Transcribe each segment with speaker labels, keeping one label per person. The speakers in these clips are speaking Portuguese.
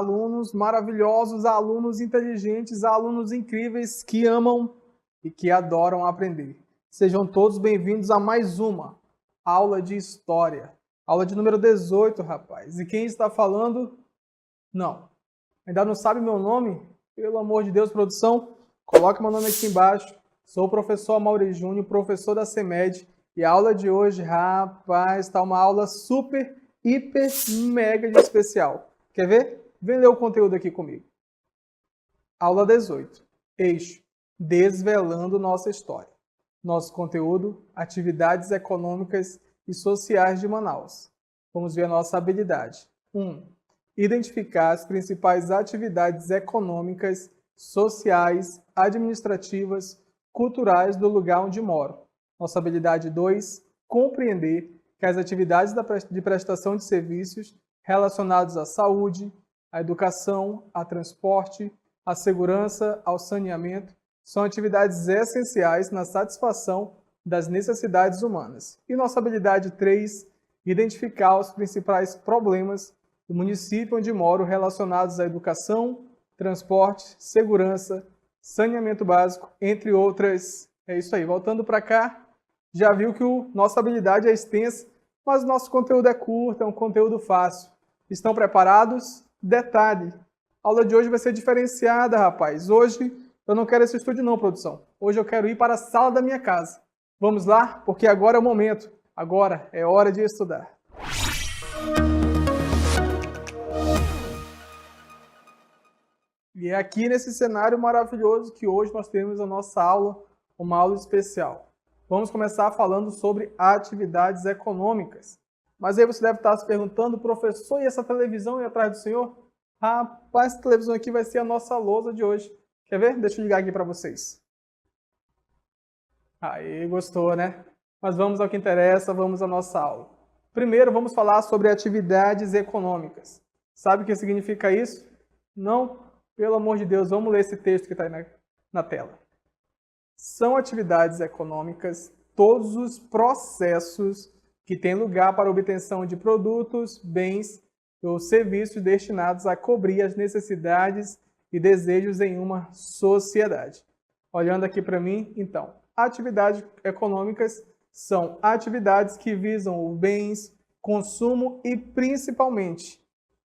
Speaker 1: alunos maravilhosos, alunos inteligentes, alunos incríveis que amam e que adoram aprender. Sejam todos bem-vindos a mais uma aula de História. Aula de número 18, rapaz. E quem está falando? Não. Ainda não sabe meu nome? Pelo amor de Deus, produção, coloque meu nome aqui embaixo. Sou o professor Amaury Júnior, professor da CEMED. E a aula de hoje, rapaz, está uma aula super, hiper, mega de especial. Quer ver? Vem ler o conteúdo aqui comigo. Aula 18. Eixo. Desvelando nossa história. Nosso conteúdo, atividades econômicas e sociais de Manaus. Vamos ver a nossa habilidade. 1. Identificar as principais atividades econômicas, sociais, administrativas, culturais do lugar onde moro. Nossa habilidade 2, compreender que as atividades de prestação de serviços relacionados à saúde, à educação, ao transporte, à segurança, ao saneamento, são atividades essenciais na satisfação das necessidades humanas. E nossa habilidade 3, identificar os principais problemas do município onde moro relacionados à educação, transporte, segurança, saneamento básico, entre outras. É isso aí, voltando para cá, já viu que nossa habilidade é extensa, mas o nosso conteúdo é curto, é um conteúdo fácil. Estão preparados? Detalhe, a aula de hoje vai ser diferenciada, rapaz. Hoje eu não quero esse estúdio não, produção. Hoje eu quero ir para a sala da minha casa. Vamos lá? Porque agora é o momento. Agora é hora de estudar. E é aqui nesse cenário maravilhoso que hoje nós temos a nossa aula, uma aula especial. Vamos começar falando sobre atividades econômicas. Mas aí você deve estar se perguntando, professor, e essa televisão aí atrás do senhor? Rapaz, essa televisão aqui vai ser a nossa lousa de hoje. Quer ver? Deixa eu ligar aqui para vocês. Aí, gostou, né? Mas vamos ao que interessa, vamos à nossa aula. Primeiro, vamos falar sobre atividades econômicas. Sabe o que significa isso? Não? Pelo amor de Deus, vamos ler esse texto que está aí na tela. São atividades econômicas todos os processos que têm lugar para a obtenção de produtos, bens ou serviços destinados a cobrir as necessidades e desejos em uma sociedade. Olhando aqui para mim, então, atividades econômicas são atividades que visam bens, consumo e principalmente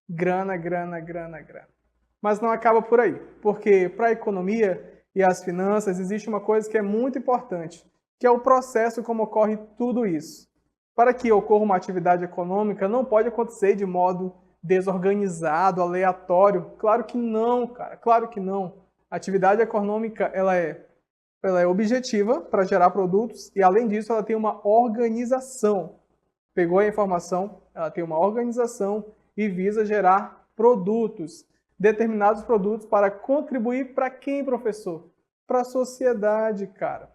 Speaker 1: grana. Mas não acaba por aí, porque para a economia e as finanças existe uma coisa que é muito importante, que é o processo como ocorre tudo isso. Para que ocorra uma atividade econômica, não pode acontecer de modo desorganizado, aleatório. Claro que não, cara, claro que não. A atividade econômica ela é objetiva para gerar produtos e, além disso, ela tem uma organização. Pegou a informação? Ela tem uma organização e visa gerar produtos. Determinados produtos para contribuir para quem, professor? Para a sociedade, cara.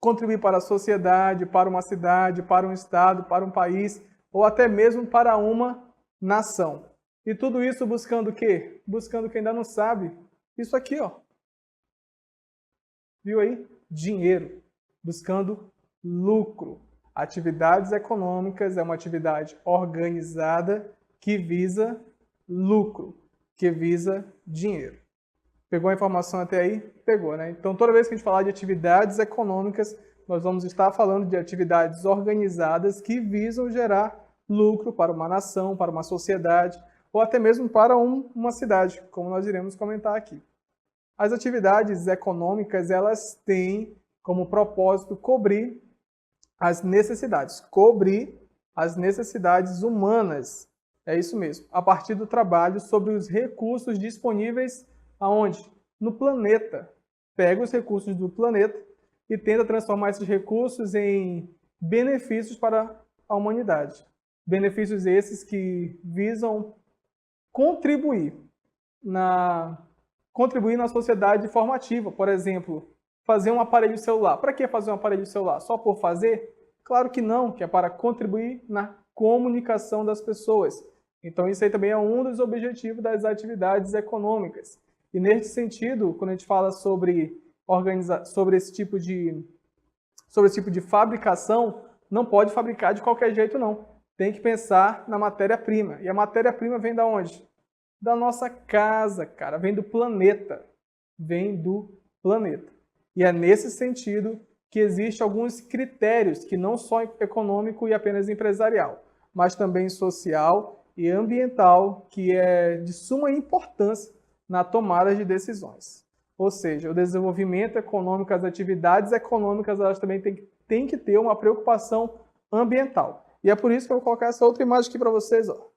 Speaker 1: Contribuir para a sociedade, para uma cidade, para um estado, para um país, ou até mesmo para uma nação. E tudo isso buscando o quê? Buscando quem ainda não sabe. Isso aqui, ó. Viu aí? Dinheiro. Buscando lucro. Atividades econômicas é uma atividade organizada que visa lucro, que visa dinheiro. Pegou a informação até aí? Pegou, né? Então, toda vez que a gente falar de atividades econômicas, nós vamos estar falando de atividades organizadas que visam gerar lucro para uma nação, para uma sociedade, ou até mesmo para uma cidade, como nós iremos comentar aqui. As atividades econômicas, elas têm como propósito cobrir as necessidades humanas. É isso mesmo, a partir do trabalho sobre os recursos disponíveis aonde? No planeta. Pega os recursos do planeta e tenta transformar esses recursos em benefícios para a humanidade. Benefícios esses que visam contribuir na sociedade formativa. Por exemplo, fazer um aparelho celular. Para que fazer um aparelho celular? Só por fazer? Claro que não, que é para contribuir na comunicação das pessoas. Então, isso aí também é um dos objetivos das atividades econômicas. E, nesse sentido, quando a gente fala sobre esse tipo de fabricação, não pode fabricar de qualquer jeito, não. Tem que pensar na matéria-prima. E a matéria-prima vem de onde? da nossa casa, cara, vem do planeta. Vem do planeta. E é nesse sentido que existem alguns critérios, que não só econômico e apenas empresarial, mas também social e ambiental, que é de suma importância na tomada de decisões. Ou seja, o desenvolvimento econômico, as atividades econômicas, elas também têm que ter uma preocupação ambiental. E é por isso que eu vou colocar essa outra imagem aqui para vocês. Ó.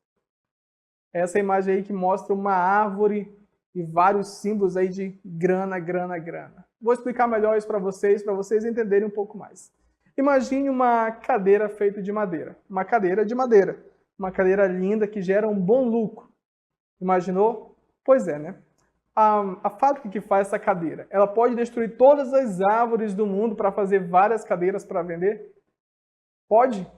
Speaker 1: Essa imagem aí que mostra uma árvore e vários símbolos aí de grana, grana, grana. Vou explicar melhor isso para vocês entenderem um pouco mais. Imagine uma cadeira feita de madeira. Uma cadeira de madeira. Uma cadeira linda que gera um bom lucro. Imaginou? Pois é, né? A fábrica que faz essa cadeira, ela pode destruir todas as árvores do mundo para fazer várias cadeiras para vender? Pode?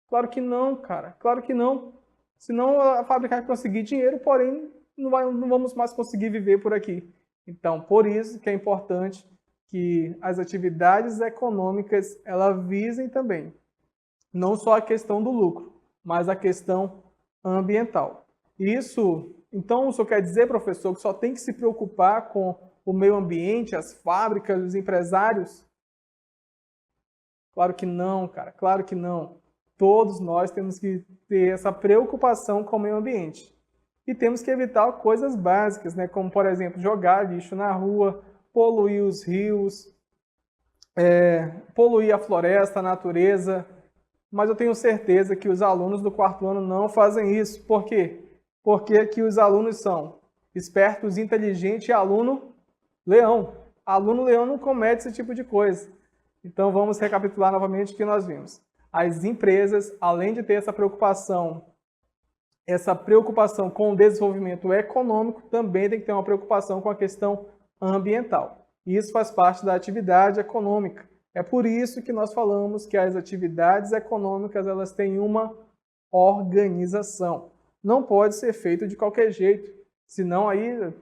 Speaker 1: Claro que não, cara. Claro que não. Senão a fábrica vai conseguir dinheiro, porém não vamos mais conseguir viver por aqui. Então, por isso que é importante que as atividades econômicas elas visem também não só a questão do lucro, mas a questão ambiental. Isso, então, isso quer dizer, professor, que só tem que se preocupar com o meio ambiente, as fábricas, os empresários? Claro que não, cara, claro que não. Todos nós temos que ter essa preocupação com o meio ambiente. E temos que evitar coisas básicas, né? Como, por exemplo, jogar lixo na rua, poluir os rios, poluir a floresta, a natureza. Mas eu tenho certeza que os alunos do quarto ano não fazem isso. Por quê? Porque aqui os alunos são espertos, inteligentes e aluno leão. Aluno leão não comete esse tipo de coisa. Então vamos recapitular novamente o que nós vimos. As empresas, além de ter essa preocupação com o desenvolvimento econômico, também tem que ter uma preocupação com a questão ambiental. E isso faz parte da atividade econômica. É por isso que nós falamos que as atividades econômicas elas têm uma organização. Não pode ser feito de qualquer jeito, senão aí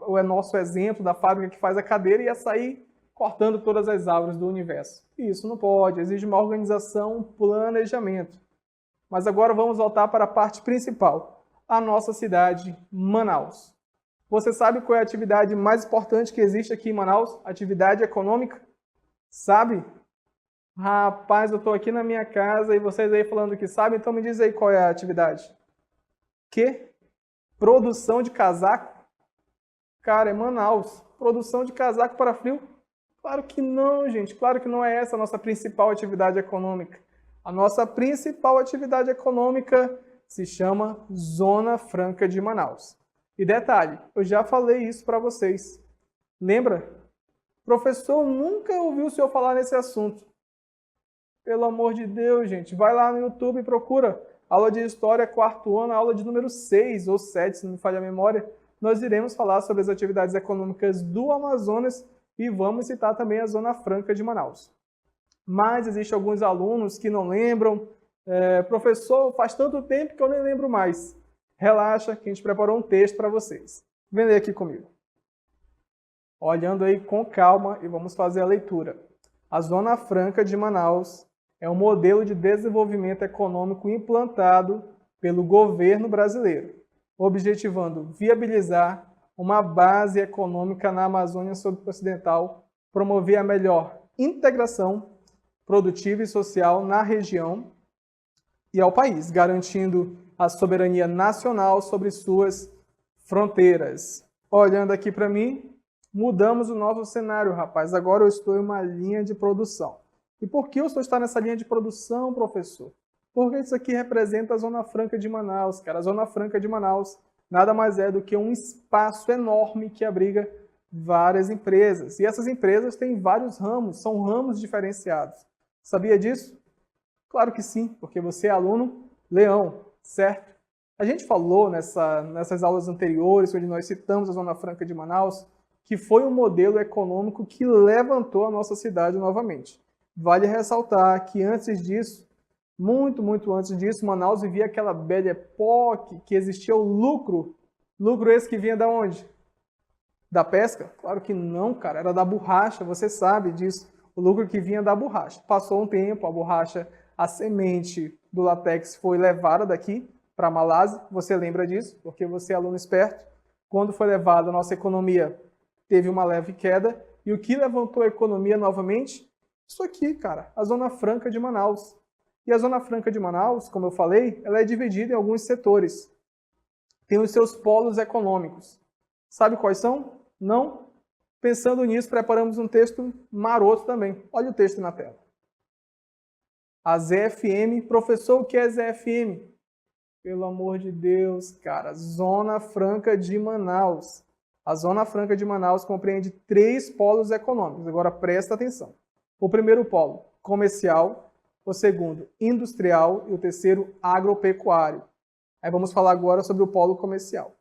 Speaker 1: o nosso exemplo da fábrica que faz a cadeira ia sair cortando todas as árvores do universo. E isso não pode, exige uma organização, um planejamento. Mas agora vamos voltar para a parte principal, a nossa cidade, Manaus. Você sabe qual é a atividade mais importante que existe aqui em Manaus? Atividade econômica? Sabe? Rapaz, eu estou aqui na minha casa e vocês aí falando que sabem, então me diz aí qual é a atividade. Que? Produção de casaco? Cara, é Manaus. Produção de casaco para frio? Claro que não, gente. Claro que não é essa a nossa principal atividade econômica. A nossa principal atividade econômica se chama Zona Franca de Manaus. E detalhe, eu já falei isso para vocês. Lembra? Professor, nunca ouviu o senhor falar nesse assunto. Pelo amor de Deus, gente. Vai lá no YouTube e procura. Aula de História, quarto ano, aula de número 6 ou 7, se não me falha a memória. Nós iremos falar sobre as atividades econômicas do Amazonas e vamos citar também a Zona Franca de Manaus. Mas existem alguns alunos que não lembram. Professor, faz tanto tempo que eu nem lembro mais. Relaxa, que a gente preparou um texto para vocês. Vem ler aqui comigo. Olhando aí com calma e vamos fazer a leitura. A Zona Franca de Manaus é um modelo de desenvolvimento econômico implantado pelo governo brasileiro, objetivando viabilizar uma base econômica na Amazônia Ocidental, promover a melhor integração produtiva e social na região e ao país, garantindo a soberania nacional sobre suas fronteiras. Olhando aqui para mim, mudamos o nosso cenário, rapaz. Agora eu estou em uma linha de produção. E por que eu estou nessa linha de produção, professor? Porque isso aqui representa a Zona Franca de Manaus, cara. A Zona Franca de Manaus nada mais é do que um espaço enorme que abriga várias empresas. E essas empresas têm vários ramos, são ramos diferenciados. Sabia disso? Claro que sim, porque você é aluno leão, certo? A gente falou nessas aulas anteriores, onde nós citamos a Zona Franca de Manaus, que foi um modelo econômico que levantou a nossa cidade novamente. Vale ressaltar que antes disso, muito antes disso, Manaus vivia aquela belle époque que existia o lucro. Lucro esse que vinha da onde? Da pesca? Claro que não, cara, era da borracha, você sabe disso. O lucro que vinha da borracha. Passou um tempo, a borracha, a semente do látex foi levada daqui para a Malásia, você lembra disso, porque você é aluno esperto. Quando foi levado, a nossa economia teve uma leve queda. E o que levantou a economia novamente? Isso aqui, cara, a Zona Franca de Manaus. E a Zona Franca de Manaus, como eu falei, ela é dividida em alguns setores. Tem os seus polos econômicos. Sabe quais são? Não? Pensando nisso, preparamos um texto maroto também. Olha o texto na tela. A ZFM, professor, o que é ZFM? Pelo amor de Deus, cara, Zona Franca de Manaus. A Zona Franca de Manaus compreende 3 polos econômicos. Agora presta atenção. O primeiro polo, comercial. O segundo, industrial. E o terceiro, agropecuário. Aí vamos falar agora sobre o polo comercial.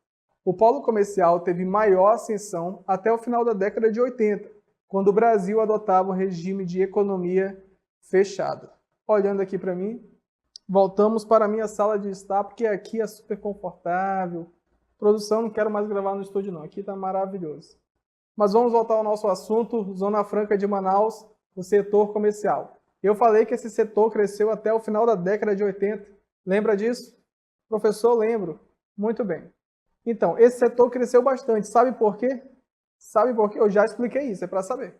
Speaker 1: O polo comercial teve maior ascensão até o final da década de 80, quando o Brasil adotava um regime de economia fechada. Olhando aqui para mim, voltamos para a minha sala de estar, porque aqui é super confortável. Produção, não quero mais gravar no estúdio não, aqui está maravilhoso. Mas vamos voltar ao nosso assunto, Zona Franca de Manaus, o setor comercial. Eu falei que esse setor cresceu até o final da década de 80. Lembra disso? Professor, lembro. Muito bem. Então, esse setor cresceu bastante. Sabe por quê? Sabe por quê? Eu já expliquei isso, é para saber.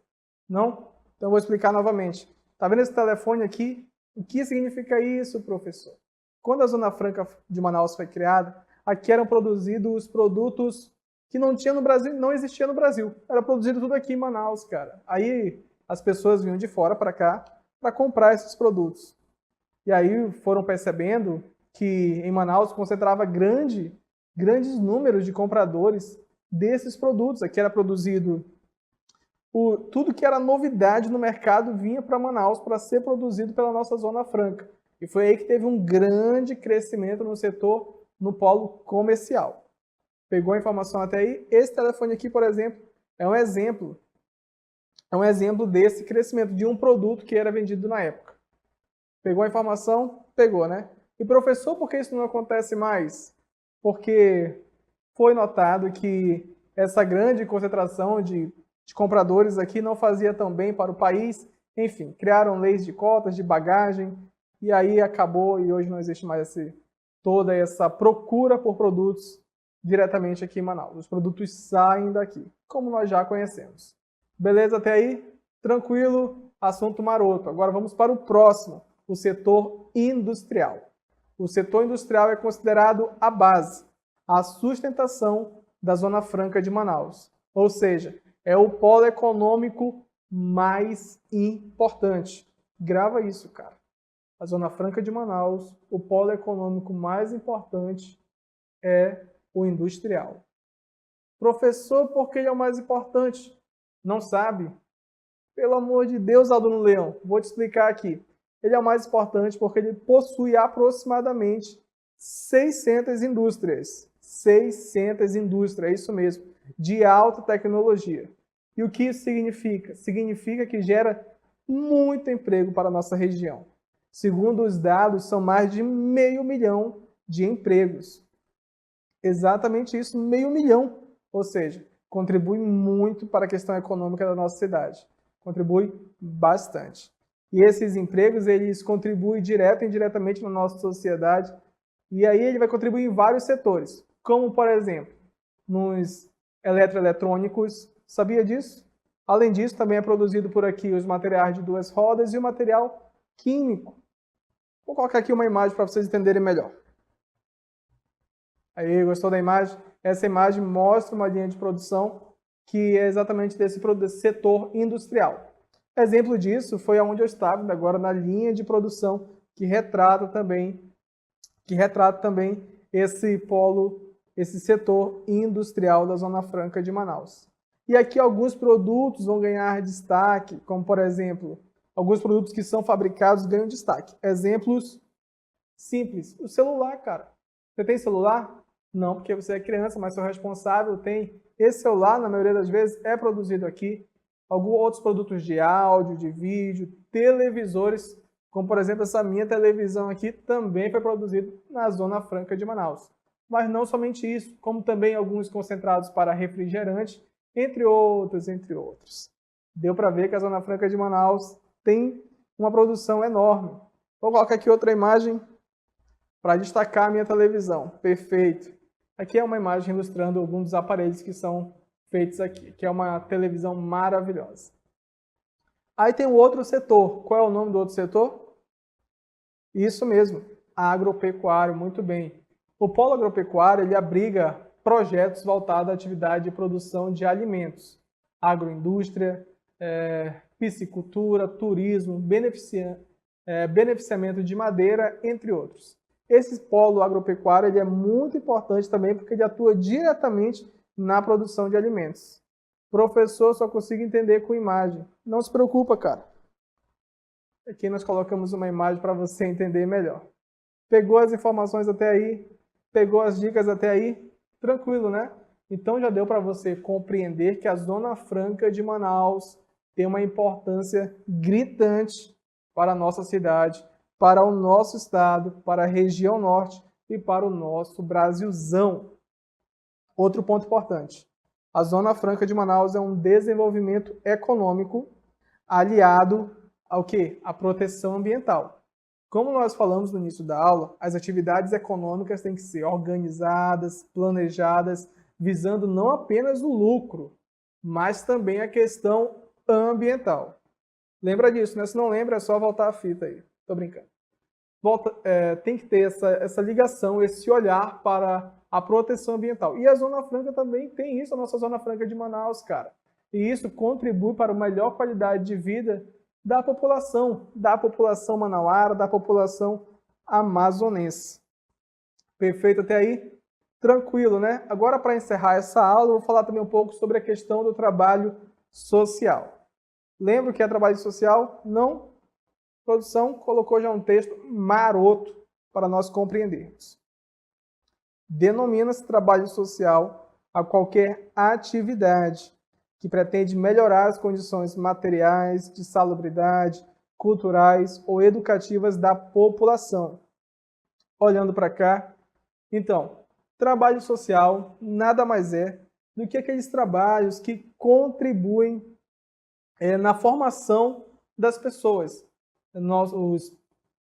Speaker 1: Não? Então eu vou explicar novamente. Está vendo esse telefone aqui? O que significa isso, professor? Quando a Zona Franca de Manaus foi criada, aqui eram produzidos produtos que não tinha no Brasil, não existia no Brasil. Era produzido tudo aqui em Manaus, cara. Aí as pessoas vinham de fora para cá para comprar esses produtos. E aí foram percebendo que em Manaus concentrava grandes números de compradores desses produtos. Aqui era produzido tudo que era novidade no mercado vinha para Manaus para ser produzido pela nossa Zona Franca. E foi aí que teve um grande crescimento no setor, no polo comercial. Pegou a informação até aí? Esse telefone aqui, por exemplo, é um exemplo. É um exemplo desse crescimento de um produto que era vendido na época. Pegou a informação? Pegou, né? E professor, por que isso não acontece mais? Porque foi notado que essa grande concentração de compradores aqui não fazia tão bem para o país. Enfim, criaram leis de cotas, de bagagem, e aí acabou e hoje não existe mais toda essa procura por produtos diretamente aqui em Manaus. Os produtos saem daqui, como nós já conhecemos. Beleza até aí? Tranquilo? Assunto maroto. Agora vamos para o próximo, o setor industrial. O setor industrial é considerado a base, a sustentação da Zona Franca de Manaus. Ou seja, é o polo econômico mais importante. Grava isso, cara. A Zona Franca de Manaus, o polo econômico mais importante é o industrial. Professor, por que ele é o mais importante? Não sabe? Pelo amor de Deus, aluno Leão, vou te explicar aqui. Ele é o mais importante porque ele possui aproximadamente 600 indústrias. 600 indústrias, é isso mesmo, de alta tecnologia. E o que isso significa? Significa que gera muito emprego para a nossa região. Segundo os dados, são mais de 500 mil de empregos. Exatamente isso, 500 mil. Ou seja, contribui muito para a questão econômica da nossa cidade. Contribui bastante. E esses empregos, eles contribuem direto e indiretamente na nossa sociedade. E aí ele vai contribuir em vários setores. Como, por exemplo, nos eletroeletrônicos. Sabia disso? Além disso, também é produzido por aqui os materiais de 2 rodas e o material químico. Vou colocar aqui uma imagem para vocês entenderem melhor. Aí, gostou da imagem? Essa imagem mostra uma linha de produção que é exatamente desse setor industrial. Exemplo disso foi onde eu estava, agora na linha de produção, que retrata também esse polo, esse setor industrial da Zona Franca de Manaus. E aqui alguns produtos vão ganhar destaque, como por exemplo, alguns produtos que são fabricados ganham destaque. Exemplos simples. O celular, cara. Você tem celular? Não, porque você é criança, mas seu responsável tem. Esse celular, na maioria das vezes, é produzido aqui. Alguns outros produtos de áudio, de vídeo, televisores, como por exemplo essa minha televisão aqui, também foi produzido na Zona Franca de Manaus. Mas não somente isso, como também alguns concentrados para refrigerante, entre outros, entre outros. Deu para ver que a Zona Franca de Manaus tem uma produção enorme. Vou colocar aqui outra imagem para destacar a minha televisão. Perfeito. Aqui é uma imagem ilustrando alguns dos aparelhos que são feitos aqui, que é uma televisão maravilhosa. Aí tem o outro setor. Qual é o nome do outro setor? Isso mesmo, agropecuário, muito bem. O polo agropecuário ele abriga projetos voltados à atividade de produção de alimentos, agroindústria, piscicultura, turismo, beneficiamento de madeira, entre outros. Esse polo agropecuário ele é muito importante também porque ele atua diretamente na produção de alimentos. Professor, só consigo entender com imagem. Não se preocupa, cara. Aqui nós colocamos uma imagem para você entender melhor. Pegou as informações até aí? Pegou as dicas até aí? Tranquilo, né? Então já deu para você compreender que a Zona Franca de Manaus tem uma importância gritante para a nossa cidade, para o nosso estado, para a região norte e para o nosso Brasilzão. Outro ponto importante. A Zona Franca de Manaus é um desenvolvimento econômico aliado ao quê? À proteção ambiental. Como nós falamos no início da aula, as atividades econômicas têm que ser organizadas, planejadas, visando não apenas o lucro, mas também a questão ambiental. Lembra disso, né? Se não lembra, é só voltar a fita aí. Tô brincando. Tem que ter essa ligação, esse olhar para a proteção ambiental. E a Zona Franca também tem isso, a nossa Zona Franca de Manaus, cara. E isso contribui para uma melhor qualidade de vida da população manauara, da população amazonense. Perfeito até aí? Tranquilo, né? Agora, para encerrar essa aula, eu vou falar também um pouco sobre a questão do trabalho social. Lembra o que é trabalho social? Não? A produção colocou já um texto maroto para nós compreendermos. Denomina-se trabalho social a qualquer atividade que pretende melhorar as condições materiais, de salubridade, culturais ou educativas da população. Olhando para cá, então, trabalho social nada mais é do que aqueles trabalhos que contribuem na formação das pessoas.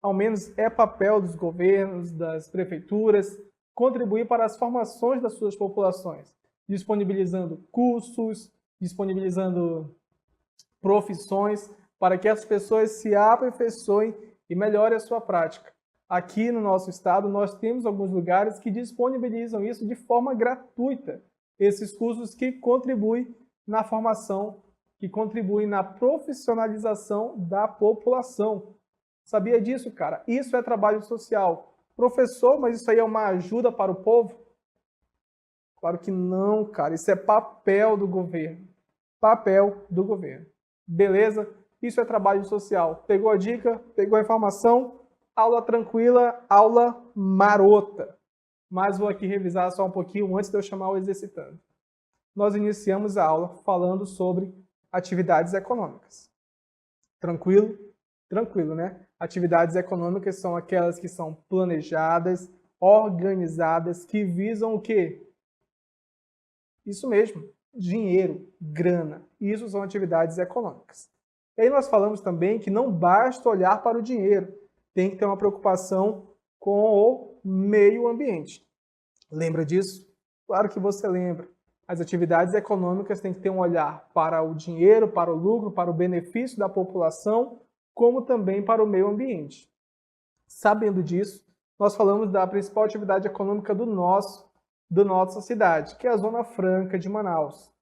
Speaker 1: Ao menos é papel dos governos, das prefeituras, contribuir para as formações das suas populações, disponibilizando cursos, disponibilizando profissões para que as pessoas se aperfeiçoem e melhorem a sua prática. Aqui no nosso estado, nós temos alguns lugares que disponibilizam isso de forma gratuita. Esses cursos que contribuem na formação, que contribuem na profissionalização da população. Sabia disso, cara? Isso é trabalho social. Professor, mas isso aí é uma ajuda para o povo? Claro que não, cara. Isso é papel do governo. Papel do governo. Beleza? Isso é trabalho social. Pegou a dica? Pegou a informação? Aula tranquila, aula marota. Mas vou aqui revisar só um pouquinho antes de eu chamar o exercitando. Nós iniciamos a aula falando sobre atividades econômicas. Tranquilo? Tranquilo, né? Atividades econômicas são aquelas que são planejadas, organizadas, que visam o quê? Isso mesmo, dinheiro, grana. Isso são atividades econômicas. E aí nós falamos também que não basta olhar para o dinheiro, tem que ter uma preocupação com o meio ambiente. Lembra disso? Claro que você lembra. As atividades econômicas têm que ter um olhar para o dinheiro, para o lucro, para o benefício da população, como também para o meio ambiente. Sabendo disso, nós falamos da principal atividade econômica da nossa cidade, que é a Zona Franca de Manaus.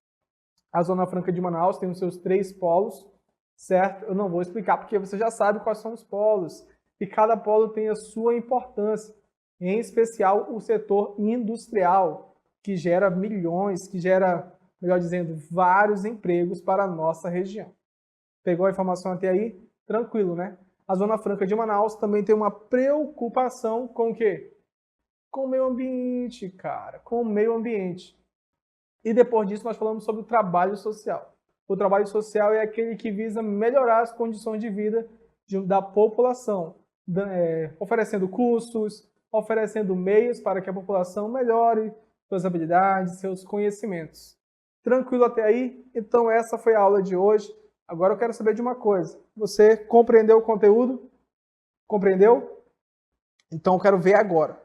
Speaker 1: A Zona Franca de Manaus tem os seus 3 polos, certo? Eu não vou explicar porque você já sabe quais são os polos. E cada polo tem a sua importância, em especial o setor industrial, que gera milhões, que gera, melhor dizendo, vários empregos para a nossa região. Pegou a informação até aí? Tranquilo, né? A Zona Franca de Manaus também tem uma preocupação com o quê? Com o meio ambiente, cara, com o meio ambiente. E depois disso nós falamos sobre o trabalho social. O trabalho social é aquele que visa melhorar as condições de vida da população, oferecendo cursos, oferecendo meios para que a população melhore suas habilidades, seus conhecimentos. Tranquilo até aí? Então essa foi a aula de hoje. Agora eu quero saber de uma coisa. Você compreendeu o conteúdo? Compreendeu? Então eu quero ver agora.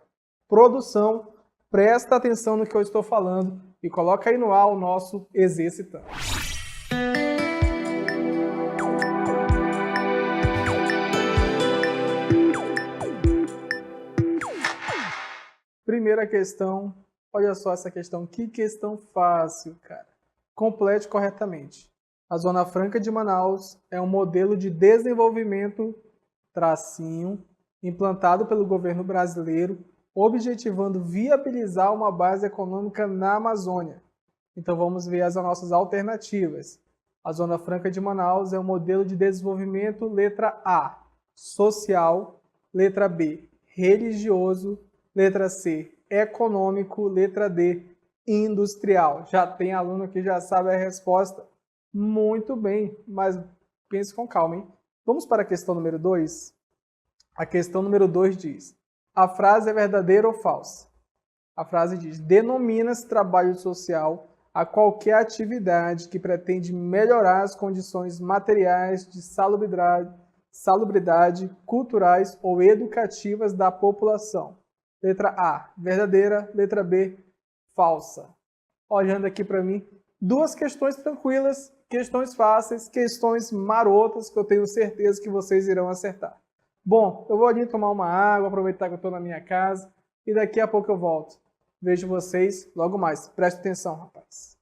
Speaker 1: Produção, presta atenção no que eu estou falando e coloca aí no ar o nosso exercitando. Primeira questão, olha só essa questão, que questão fácil, cara. Complete corretamente. A Zona Franca de Manaus é um modelo de desenvolvimento, tracinho, implantado pelo governo brasileiro, objetivando viabilizar uma base econômica na Amazônia. Então vamos ver as nossas alternativas. A Zona Franca de Manaus é um modelo de desenvolvimento, letra A, social, letra B, religioso, letra C, econômico, letra D, industrial. Já tem aluno que já sabe a resposta. Muito bem, mas pense com calma, hein? Vamos para a questão número 2? A questão número 2 diz: a frase é verdadeira ou falsa? A frase diz: denomina-se trabalho social a qualquer atividade que pretende melhorar as condições materiais de salubridade, culturais ou educativas da população. Letra A, verdadeira. Letra B, falsa. Olhando aqui para mim, duas questões tranquilas, questões fáceis, questões marotas que eu tenho certeza que vocês irão acertar. Bom, eu vou ali tomar uma água, aproveitar que eu estou na minha casa e daqui a pouco eu volto. Vejo vocês logo mais. Preste atenção, rapaz.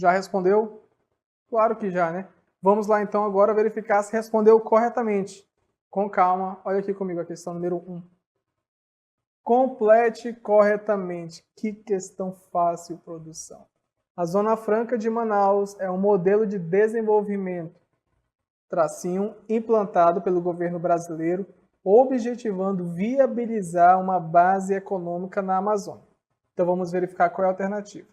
Speaker 1: Já respondeu? Claro que já, né? Vamos lá então agora verificar se respondeu corretamente. Com calma, olha aqui comigo a questão número 1. Complete corretamente. Que questão fácil, produção. A Zona Franca de Manaus é um modelo de desenvolvimento, tracinho, implantado pelo governo brasileiro, objetivando viabilizar uma base econômica na Amazônia. Então vamos verificar qual é a alternativa.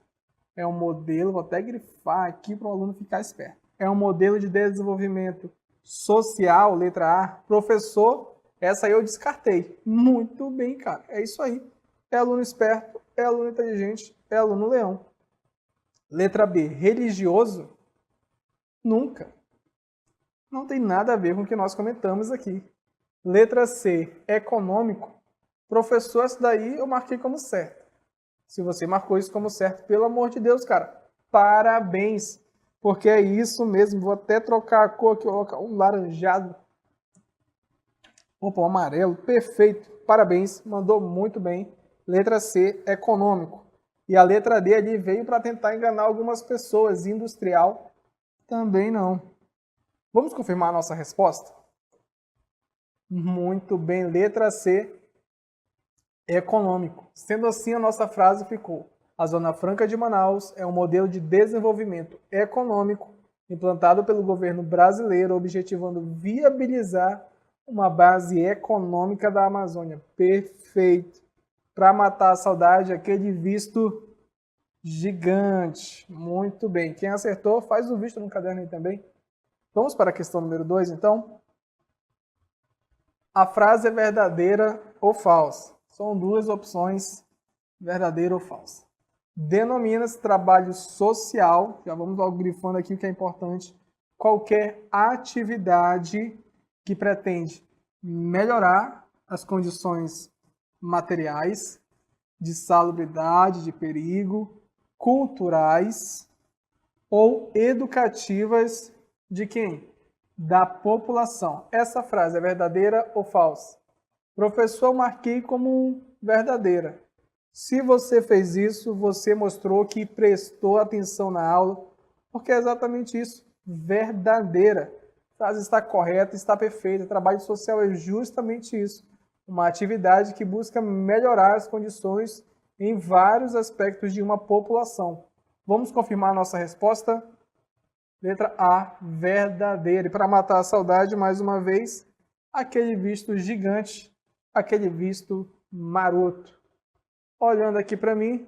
Speaker 1: É um modelo, vou até grifar aqui para o aluno ficar esperto. É um modelo de desenvolvimento social, letra A. Professor, essa aí eu descartei. Muito bem, cara. É isso aí. É aluno esperto, é aluno inteligente, é aluno leão. Letra B, religioso? Nunca. Não tem nada a ver com o que nós comentamos aqui. Letra C, econômico? Professor, essa daí eu marquei como certo. Se você marcou isso como certo, pelo amor de Deus, cara, parabéns. Porque é isso mesmo, vou até trocar a cor aqui, vou colocar um laranjado. Opa, um amarelo, perfeito, parabéns, mandou muito bem. Letra C, econômico. E a letra D ali veio para tentar enganar algumas pessoas, industrial, também não. Vamos confirmar a nossa resposta? Muito bem, letra C, econômico. Sendo assim, a nossa frase ficou: a Zona Franca de Manaus é um modelo de desenvolvimento econômico implantado pelo governo brasileiro, objetivando viabilizar uma base econômica da Amazônia. Perfeito. Para matar a saudade, aquele visto gigante. Muito bem. Quem acertou, faz o visto no caderno aí também. Vamos para a questão número 2, então. A frase é verdadeira ou falsa? São duas opções, verdadeira ou falsa. Denomina-se trabalho social, já vamos logo grifando aqui o que é importante, qualquer atividade que pretende melhorar as condições materiais, de salubridade, de perigo, culturais ou educativas de quem? Da população. Essa frase é verdadeira ou falsa? Professor, eu marquei como verdadeira. Se você fez isso, você mostrou que prestou atenção na aula, porque é exatamente isso, verdadeira. A frase está correta, está perfeita. Trabalho social é justamente isso, uma atividade que busca melhorar as condições em vários aspectos de uma população. Vamos confirmar a nossa resposta? Letra A, verdadeira. E para matar a saudade, mais uma vez, aquele visto gigante, aquele visto maroto. Olhando aqui para mim,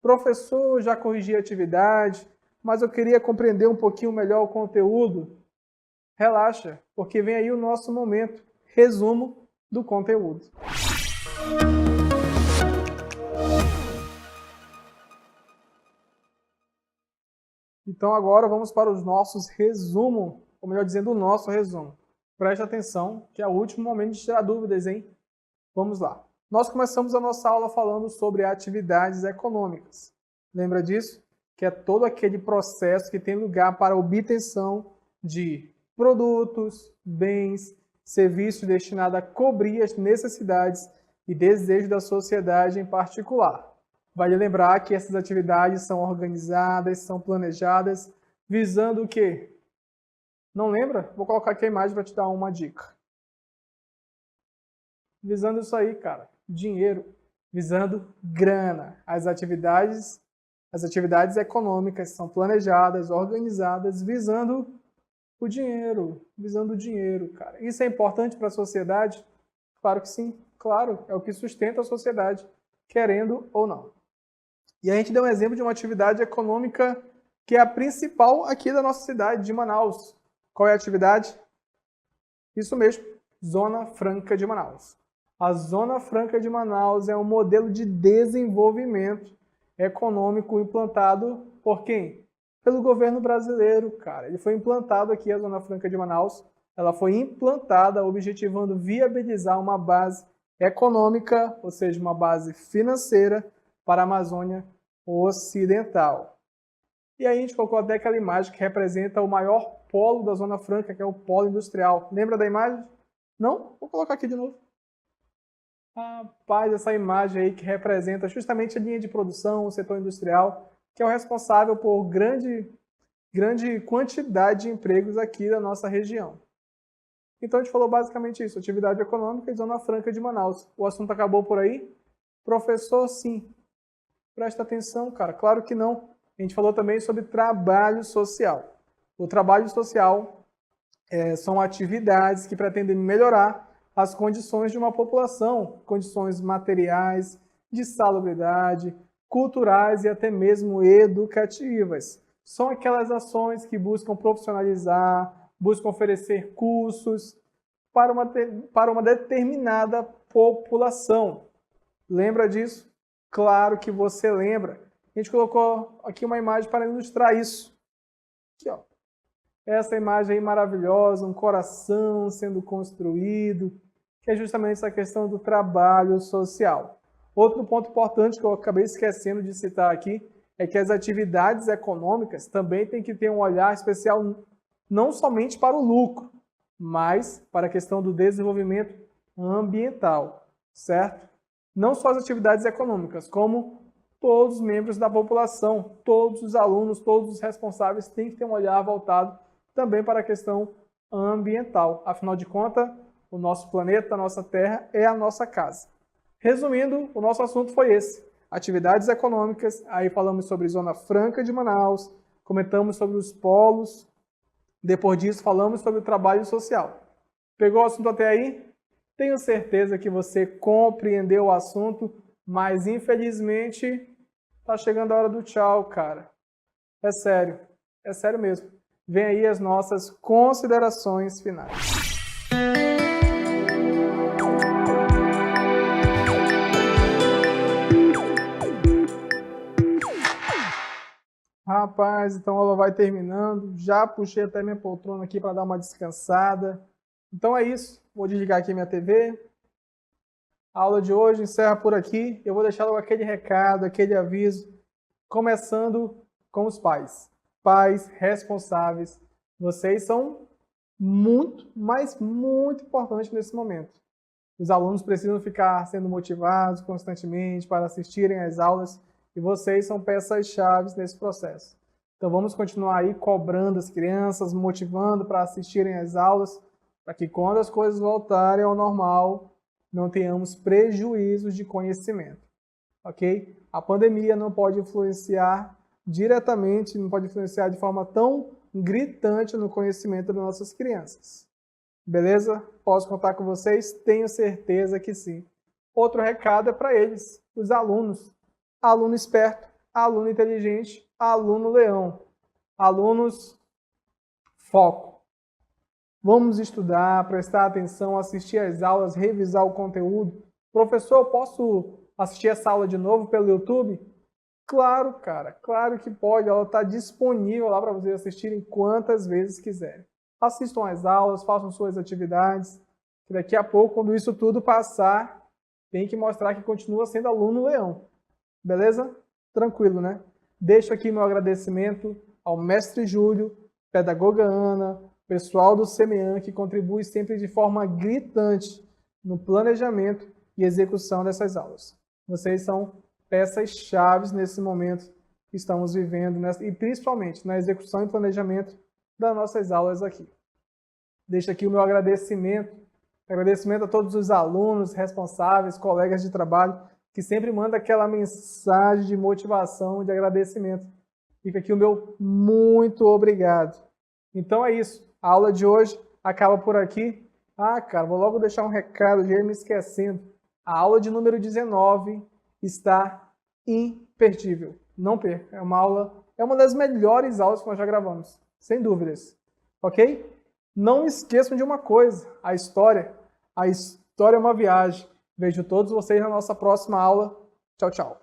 Speaker 1: professor, já corrigi a atividade, mas eu queria compreender um pouquinho melhor o conteúdo. Relaxa, porque vem aí o nosso momento, resumo do conteúdo. Então agora vamos para os nossos resumos, ou melhor dizendo, o nosso resumo. Preste atenção, que é o último momento de tirar dúvidas, hein? Vamos lá. Nós começamos a nossa aula falando sobre atividades econômicas. Lembra disso? Que é todo aquele processo que tem lugar para a obtenção de produtos, bens, serviços destinados a cobrir as necessidades e desejos da sociedade em particular. Vale lembrar que essas atividades são organizadas, são planejadas, visando o quê? Não lembra? Vou colocar aqui a imagem para te dar uma dica. Visando isso aí, cara. Dinheiro. Visando grana. As atividades econômicas são planejadas, organizadas, visando o dinheiro. Visando o dinheiro, cara. Isso é importante para a sociedade? Claro que sim. Claro, é o que sustenta a sociedade, querendo ou não. E a gente deu um exemplo de uma atividade econômica que é a principal aqui da nossa cidade, de Manaus. Qual é a atividade? Isso mesmo, Zona Franca de Manaus. A Zona Franca de Manaus é um modelo de desenvolvimento econômico implantado por quem? Pelo governo brasileiro, cara. Ele foi implantado aqui, a Zona Franca de Manaus. Ela foi implantada objetivando viabilizar uma base econômica, ou seja, uma base financeira, para a Amazônia Ocidental. E aí a gente colocou até aquela imagem que representa o maior polo da Zona Franca, que é o polo industrial. Lembra da imagem? Não? Vou colocar aqui de novo. Rapaz, essa imagem aí que representa justamente a linha de produção, o setor industrial, que é o responsável por grande quantidade de empregos aqui da nossa região. Então a gente falou basicamente isso, atividade econômica e Zona Franca de Manaus. O assunto acabou por aí? Professor, sim. Presta atenção, cara. Claro que não. A gente falou também sobre trabalho social. O trabalho social são atividades que pretendem melhorar as condições de uma população, condições materiais, de salubridade, culturais e até mesmo educativas. São aquelas ações que buscam profissionalizar, buscam oferecer cursos para uma determinada população. Lembra disso? Claro que você lembra. A gente colocou aqui uma imagem para ilustrar isso. Aqui, ó. Essa imagem aí maravilhosa, um coração sendo construído, que é justamente essa questão do trabalho social. Outro ponto importante que eu acabei esquecendo de citar aqui é que as atividades econômicas também têm que ter um olhar especial não somente para o lucro, mas para a questão do desenvolvimento ambiental, certo? Não só as atividades econômicas, como todos os membros da população, todos os alunos, todos os responsáveis têm que ter um olhar voltado também para a questão ambiental. Afinal de contas, o nosso planeta, a nossa Terra, é a nossa casa. Resumindo, o nosso assunto foi esse. Atividades econômicas, aí falamos sobre Zona Franca de Manaus, comentamos sobre os polos, depois disso falamos sobre o trabalho social. Pegou o assunto até aí? Tenho certeza que você compreendeu o assunto, mas infelizmente tá chegando a hora do tchau, cara. É sério mesmo. Vem aí as nossas considerações finais. Rapaz, então a aula vai terminando. Já puxei até minha poltrona aqui para dar uma descansada. Então é isso. Vou desligar aqui minha TV. A aula de hoje encerra por aqui. Eu vou deixar logo aquele recado, aquele aviso, começando com os pais. Pais responsáveis. Vocês são muito, mas muito importantes nesse momento. Os alunos precisam ficar sendo motivados constantemente para assistirem às aulas e vocês são peças-chave nesse processo. Então vamos continuar aí cobrando as crianças, motivando para assistirem às aulas, para que quando as coisas voltarem ao normal, não tenhamos prejuízos de conhecimento, ok? A pandemia não pode influenciar diretamente, não pode influenciar de forma tão gritante no conhecimento das nossas crianças. Beleza? Posso contar com vocês? Tenho certeza que sim. Outro recado é para eles, os alunos. Aluno esperto, aluno inteligente, aluno leão. Alunos, foco. Vamos estudar, prestar atenção, assistir às aulas, revisar o conteúdo. Professor, eu posso assistir essa aula de novo pelo YouTube? Claro, cara, claro que pode. Ela está disponível lá para vocês assistirem quantas vezes quiserem. Assistam às aulas, façam suas atividades. Que daqui a pouco, quando isso tudo passar, tem que mostrar que continua sendo aluno leão. Beleza? Tranquilo, né? Deixo aqui meu agradecimento ao mestre Júlio, pedagoga Ana, pessoal do SEMEAN, que contribui sempre de forma gritante no planejamento e execução dessas aulas. Vocês são peças-chave nesse momento que estamos vivendo, e principalmente na execução e planejamento das nossas aulas aqui. Deixo aqui o meu agradecimento a todos os alunos, responsáveis, colegas de trabalho, que sempre manda aquela mensagem de motivação, de agradecimento. Fica aqui o meu muito obrigado. Então é isso. A aula de hoje acaba por aqui. Ah, cara, vou logo deixar um recado, já ia me esquecendo. A aula de número 19 está imperdível. Não perca. É uma das melhores aulas que nós já gravamos. Sem dúvidas. Ok? Não esqueçam de uma coisa. A história é uma viagem. Vejo todos vocês na nossa próxima aula. Tchau, tchau.